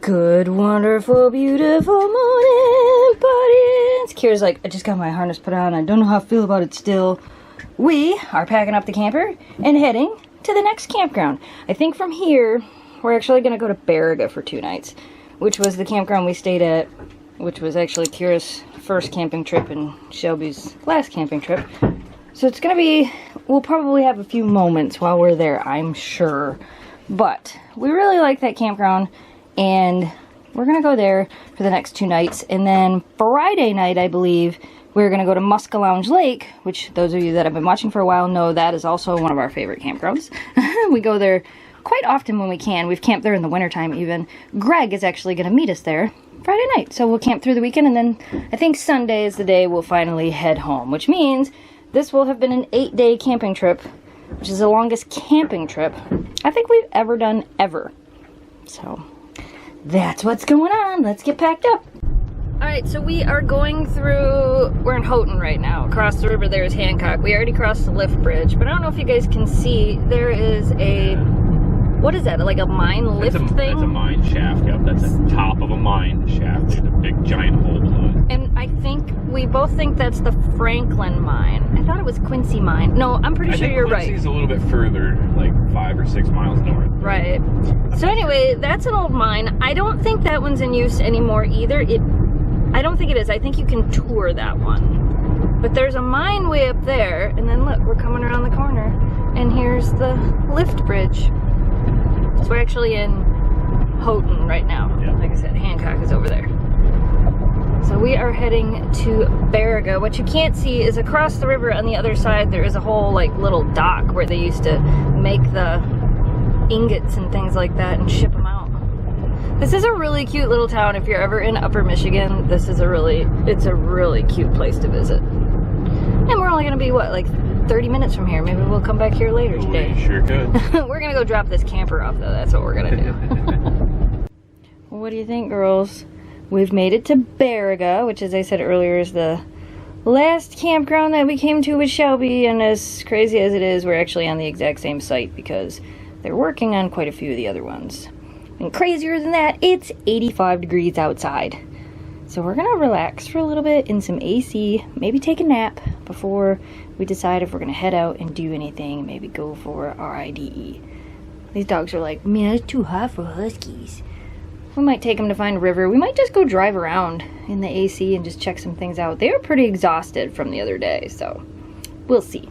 Good, wonderful, beautiful morning, buddies. Kira's like, I just got my harness put on. I don't know how I feel about it still. We are packing up the camper and heading to the next campground. I think from here, we're actually going to go to Baraga for 2 nights, which was the campground we stayed at, which was actually Kira's first camping trip and Shelby's last camping trip. So it's going to be, we'll probably have a few moments while we're there, I'm sure. But we really like that campground. And we're going to go there for the next 2 nights. And then Friday night, I believe, we're going to go to Mclain Lake, which those of you that have been watching for a while know that is also one of our favorite campgrounds. We go there quite often when we can. We've camped there in the wintertime even. Greg is actually going to meet us there Friday night. So we'll camp through the weekend. And then I think Sunday is the day we'll finally head home. Which means this will have been an 8-day camping trip, which is the longest camping trip I think we've ever done ever. So that's what's going on. Let's get packed up. Alright, so we are going through, we're in Houghton right now. Across the river there is Hancock. We already crossed the lift bridge, but I don't know if you guys can see, there is a, what is that, like a mine lift thing? That's a mine shaft, yep. That's the top of a mine shaft. There's a big giant hole below it. And I think, we both think that's the Franklin mine. I thought it was Quincy mine. No, I'm pretty sure you're right. Quincy's a little bit further, like 5 or 6 miles north. Right. So anyway, that's an old mine. I don't think that one's in use anymore either. I don't think it is. I think you can tour that one. But there's a mine way up there, and then look, we're coming around the corner, and here's the lift bridge. So we're actually in Houghton right now. Yeah. Like I said, Hancock is over there. So we are heading to Baraga. What you can't see is across the river on the other side, there is a whole like little dock where they used to make the ingots and things like that and ship them out. This is a really cute little town. If you're ever in Upper Michigan, this is it's a really cute place to visit. And we're only gonna be, what, like 30 minutes from here. Maybe we'll come back here later today. We sure could. We're gonna go drop this camper off though. That's what we're gonna do. What do you think, girls? We've made it to Baraga, which, as I said earlier, is the last campground that we came to with Shelby, and as crazy as it is, we're actually on the exact same site because they're working on quite a few of the other ones. And crazier than that, it's 85 degrees outside. So we're gonna relax for a little bit in some AC, maybe take a nap before we decide if we're gonna head out and do anything, maybe go for our IDE. These dogs are like, man, it's too hot for Huskies. We might take them to find a river. We might just go drive around in the AC and just check some things out. They were pretty exhausted from the other day, so we'll see.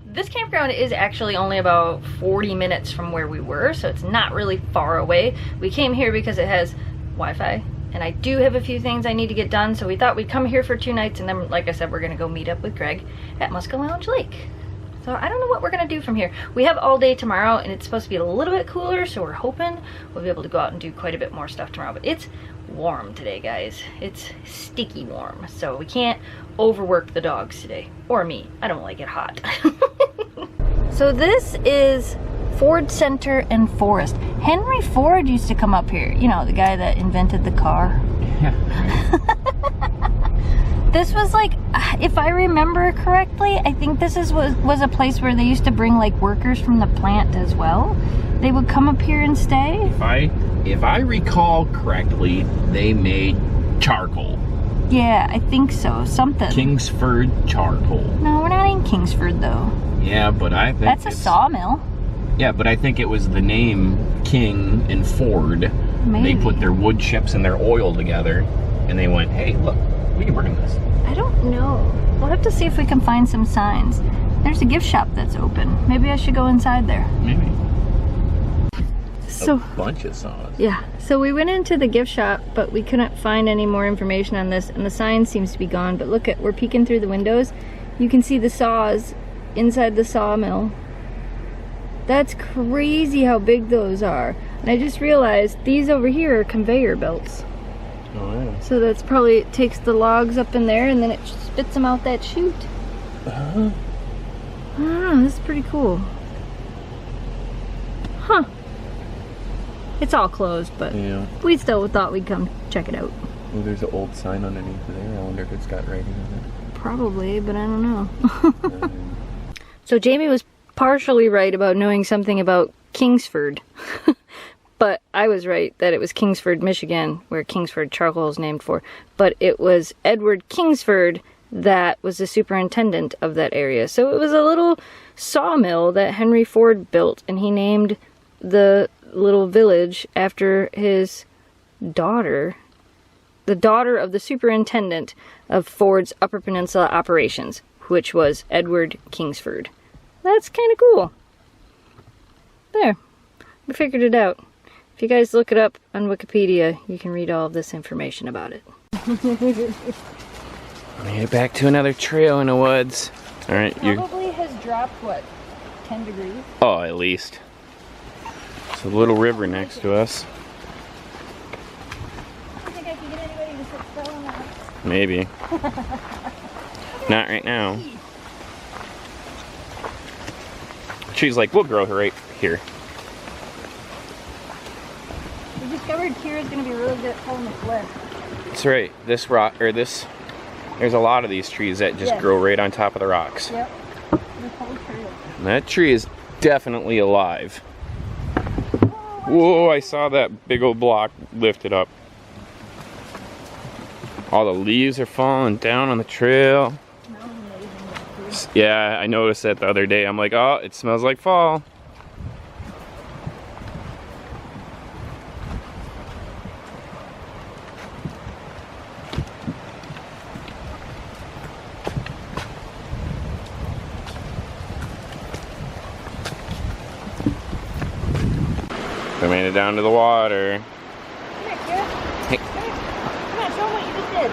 This campground is actually only about 40 minutes from where we were, so it's not really far away. We came here because it has Wi-Fi, and I do have a few things I need to get done, so we thought we'd come here for 2 nights, and then, like I said, we're gonna go meet up with Greg at Mclain Lake. So I don't know what we're gonna do from here. We have all day tomorrow, and it's supposed to be a little bit cooler, so we're hoping we'll be able to go out and do quite a bit more stuff tomorrow. But it's warm today, guys. It's sticky warm, so we can't overwork the dogs today. Or me. I don't like it hot. So this is Ford Center and Forest. Henry Ford used to come up here. You know, the guy that invented the car. Yeah. This was like, if I remember correctly, I think this was a place where they used to bring like workers from the plant as well. They would come up here and stay. If I recall correctly, they made charcoal. Yeah, I think so. Something. Kingsford charcoal. No, we're not in Kingsford though. Yeah, but I think that's a sawmill. Yeah, but I think it was the name King and Ford. Maybe. They put their wood chips and their oil together, and they went, hey, look, we can bring this. I don't know. We'll have to see if we can find some signs. There's a gift shop that's open. Maybe I should go inside there. Maybe. So, a bunch of saws. Yeah, so we went into the gift shop, but we couldn't find any more information on this, and the sign seems to be gone. But look, we're peeking through the windows. You can see the saws inside the sawmill. That's crazy how big those are. And I just realized these over here are conveyor belts. Oh, yeah. So that's probably, it takes the logs up in there and then it spits them out that chute. Uh-huh. I don't know, this is pretty cool. Huh. It's all closed, but yeah, we still thought we'd come check it out. Well, there's an old sign underneath there. I wonder if it's got writing on it. Probably, but I don't know. So Jamie was partially right about knowing something about Kingsford. But I was right that it was Kingsford, Michigan, where Kingsford charcoal is named for. But it was Edward Kingsford that was the superintendent of that area. So it was a little sawmill that Henry Ford built, and he named the little village after his daughter, the daughter of the superintendent of Ford's Upper Peninsula operations, which was Edward Kingsford. That's kind of cool. There, we figured it out. If you guys look it up on Wikipedia, you can read all of this information about it. Made it back to another trail in the woods. All right, Probably has dropped, what, 10 degrees? Oh, at least. It's a little river next to us. I think I can get anybody to sit still on that. Maybe. Not right now. She's like, we'll grow her right here. We discovered Kira's gonna be really good at pulling the cliff. That's right. This rock, or this, there's a lot of these trees that just grow right on top of the rocks. Yep. And that tree is definitely alive. Whoa, I saw that big old block lifted up. All the leaves are falling down on the trail. Yeah, I noticed that the other day. I'm like, oh, it smells like fall. I made it down to the water. Come here, Kira. Hey. Come here. Come on, show them what you just did.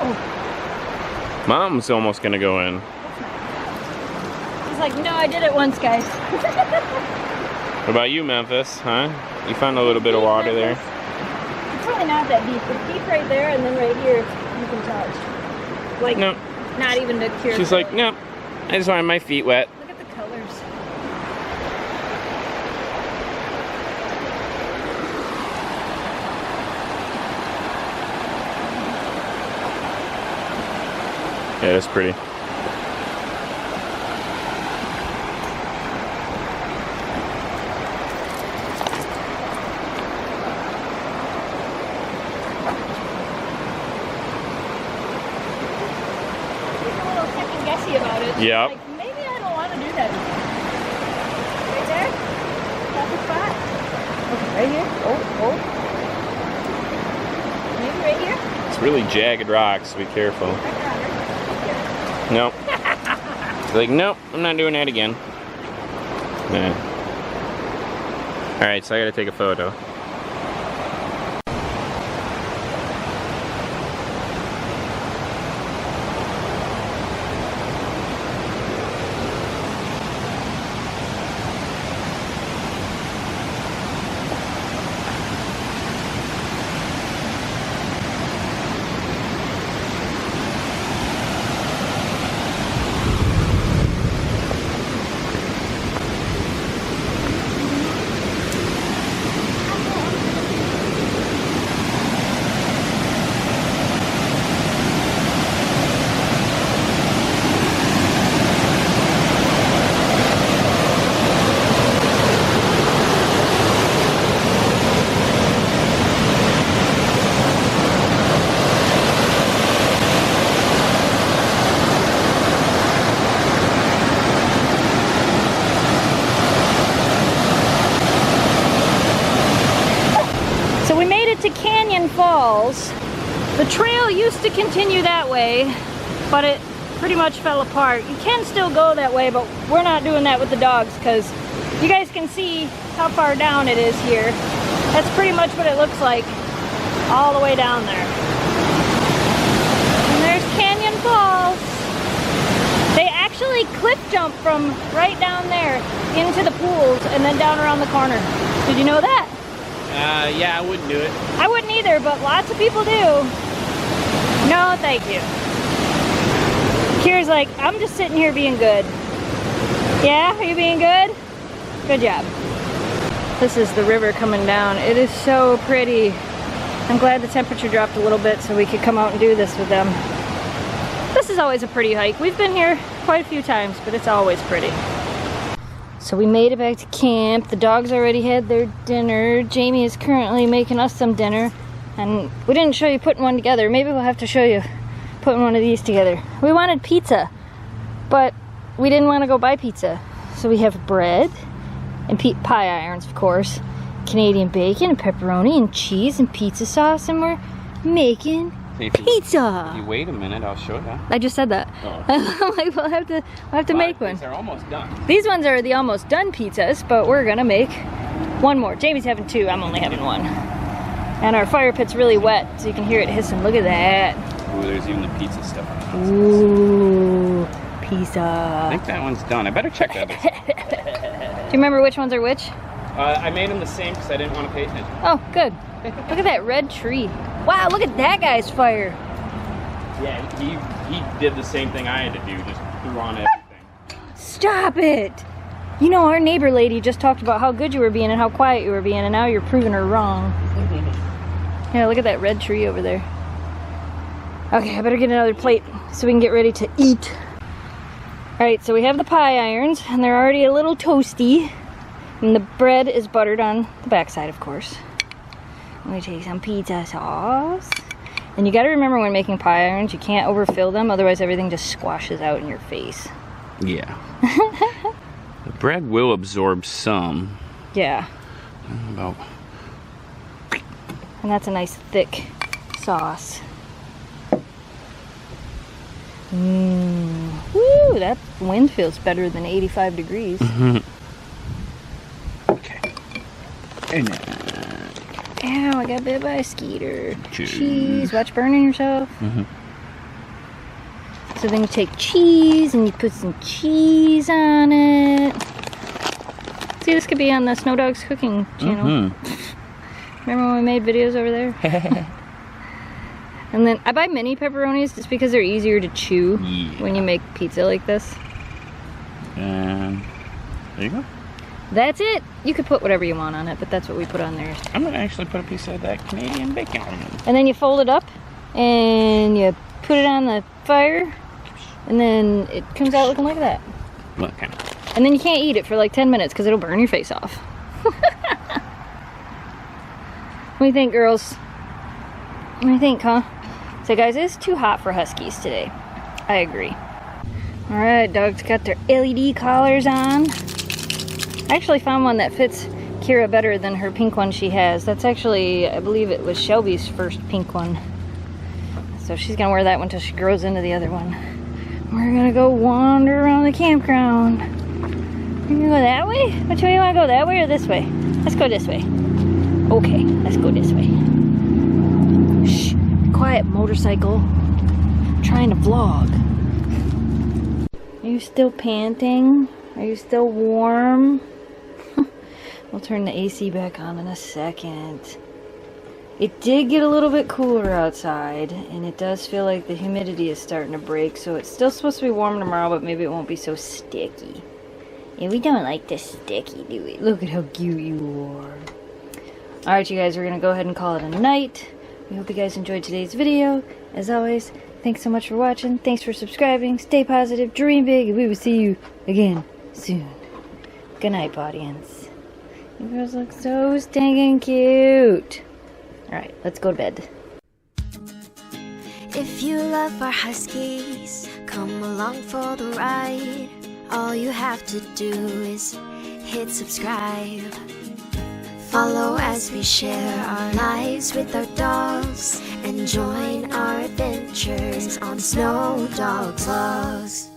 Oh. Mom's almost gonna go in. He's like, no, I did it once, guys. What about you, Memphis? Huh? You found a little bit of water there? It's really not that deep. It's deep right there, and then right here, you can touch. Like, no. Not even to Kira. She's like, nope. I just wanted my feet wet. Look at the colors. Yeah, that's pretty. About it. Yep. Like, maybe I don't want to do that. Right there? That's the spot. Okay, right here. Oh. Maybe right here? It's really jagged rocks, so be careful. Nope. She's like, nope, I'm not doing that again. Nah. Alright, so I gotta take a photo. Falls. The trail used to continue that way, but it pretty much fell apart. You can still go that way, but we're not doing that with the dogs because you guys can see how far down it is here. That's pretty much what it looks like all the way down there. And there's Canyon Falls. They actually cliff jump from right down there into the pools and then down around the corner. Did you know that? Yeah, I wouldn't do it. I wouldn't either, but lots of people do. No, thank you. Kira's like, I'm just sitting here being good. Yeah, are you being good? Good job. This is the river coming down. It is so pretty. I'm glad the temperature dropped a little bit so we could come out and do this with them. This is always a pretty hike. We've been here quite a few times, but it's always pretty. So we made it back to camp. The dogs already had their dinner. Jamie is currently making us some dinner. And we didn't show you putting one together. Maybe we'll have to show you putting one of these together. We wanted pizza, but we didn't want to go buy pizza. So we have bread and pie irons, of course. Canadian bacon and pepperoni and cheese and pizza sauce. And we're making pizza. If you wait a minute, I'll show you. I just said that. Oh. I'm like, we'll have to make one. These are almost done. These ones are the almost done pizzas, but we're gonna make one more. Jamie's having two, I'm only having one. And our fire pit's really wet, so you can hear it hissing. Look at that. Ooh, there's even the pizza stuff on it. Ooh, pizza. I think that one's done. I better check the others. Do you remember which ones are which? I made them the same because I didn't want to pay attention. Oh, good. Look at that red tree. Wow, look at that guy's fire. Yeah, he did the same thing I had to do, just threw on everything. Stop it. You know, our neighbor lady just talked about how good you were being and how quiet you were being, and now you're proving her wrong. Yeah, look at that red tree over there. Okay, I better get another plate so we can get ready to eat. Alright, so we have the pie irons, and they're already a little toasty. And the bread is buttered on the backside, of course. I'm gonna take some pizza sauce. And you gotta remember when making pie irons, you can't overfill them, otherwise everything just squashes out in your face. Yeah. The bread will absorb some. Yeah. About. And that's a nice thick sauce. Woo, that wind feels better than 85 degrees. Okay. And Ow, I got bit by a skeeter. Cheese. Cheese. Watch burning yourself. So then you take cheese and you put some cheese on it. See, this could be on the Snow Dogs cooking channel. Remember when we made videos over there? And then I buy mini pepperonis just because they're easier to chew when you make pizza like this. And there you go. That's it. You could put whatever you want on it, but that's what we put on there. I'm gonna actually put a piece of that Canadian bacon on it. And then you fold it up and you put it on the fire, and then it comes out looking like that. Look, and then you can't eat it for like 10 minutes because it'll burn your face off. What do you think, girls? What do you think, huh? So guys, it's too hot for Huskies today. I agree. Alright, dogs got their LED collars on. I actually found one that fits Kira better than her pink one she has. That's actually, I believe it was Shelby's first pink one. So she's gonna wear that one till she grows into the other one. We're gonna go wander around the campground. We're gonna go that way? Which way you wanna go, that way or this way? Let's go this way. Okay, let's go this way. Shh, quiet motorcycle. I'm trying to vlog. Are you still panting? Are you still warm? We'll turn the AC back on in a second. It did get a little bit cooler outside, and it does feel like the humidity is starting to break, so it's still supposed to be warm tomorrow, but maybe it won't be so sticky. And we don't like the sticky, do we? Look at how cute you are. Alright, you guys, we're going to go ahead and call it a night. We hope you guys enjoyed today's video. As always, thanks so much for watching. Thanks for subscribing. Stay positive, dream big, and we will see you again soon. Good night, audience. You girls look so stinking cute. Alright, let's go to bed. If you love our Huskies, come along for the ride. All you have to do is hit subscribe. Follow as we share our lives with our dogs, and join our adventures on SnowDogsVlogs.